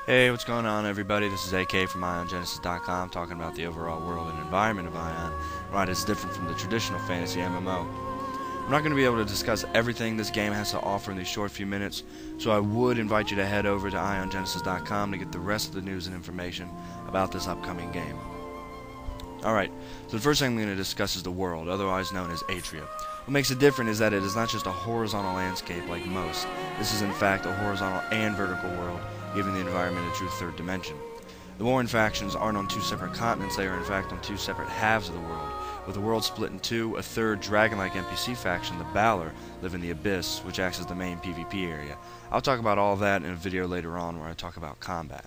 Hey, what's going on, everybody? This is AK from AionGenesis.com talking about the overall world and environment of Aion, why it's different from the traditional fantasy MMO. I'm not going to be able to discuss everything this game has to offer in these short few minutes, so I would invite you to head over to AionGenesis.com to get the rest of the news and information about this upcoming game. Alright, so the first thing I'm going to discuss is the world, otherwise known as Atria. What makes it different is that it is not just a horizontal landscape like most. This is in fact a horizontal and vertical world, giving the environment a true third dimension. The warring factions aren't on two separate continents, they are in fact on two separate halves of the world. With the world split in two, a third dragon-like NPC faction, the Balor, live in the Abyss, which acts as the main PvP area. I'll talk about all that in a video later on where I talk about combat.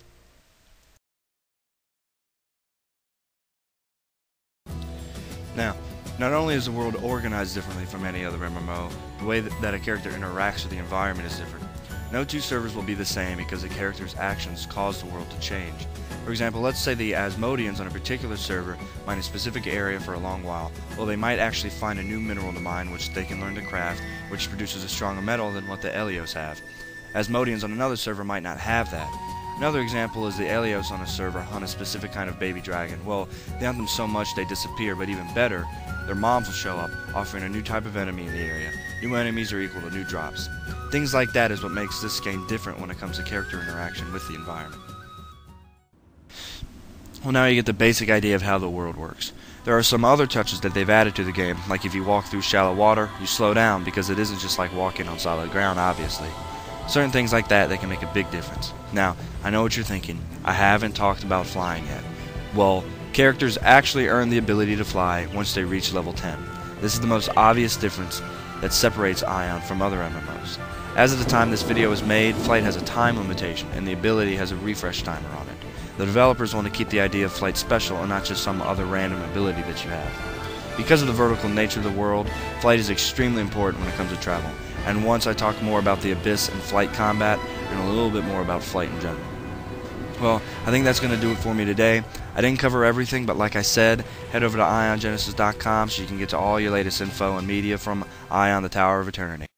Now, not only is the world organized differently from any other MMO, the way that a character interacts with the environment is different. No two servers will be the same because the character's actions cause the world to change. For example, let's say the Asmodeans on a particular server mine a specific area for a long while. Well, they might actually find a new mineral to mine which they can learn to craft, which produces a stronger metal than what the Elios have. Asmodeans on another server might not have that. Another example is the Elios on a server hunt a specific kind of baby dragon. Well, they hunt them so much they disappear, but even better, their moms will show up, offering a new type of enemy in the area. New enemies are equal to new drops. Things like that is what makes this game different when it comes to character interaction with the environment. Well, now you get the basic idea of how the world works. There are some other touches that they've added to the game, like if you walk through shallow water, you slow down because it isn't just like walking on solid ground, obviously. Certain things like that can make a big difference. Now, I know what you're thinking. I haven't talked about flying yet. Well, characters actually earn the ability to fly once they reach level 10. This is the most obvious difference that separates Aion from other MMOs. As of the time this video was made, flight has a time limitation, and the ability has a refresh timer on it. The developers want to keep the idea of flight special and not just some other random ability that you have. Because of the vertical nature of the world, flight is extremely important when it comes to travel. And once I talk more about the Abyss and flight combat, and a little bit more about flight in general. Well, I think that's going to do it for me today. I didn't cover everything, but like I said, head over to AionGenesis.com so you can get to all your latest info and media from Aion, the Tower of Eternity.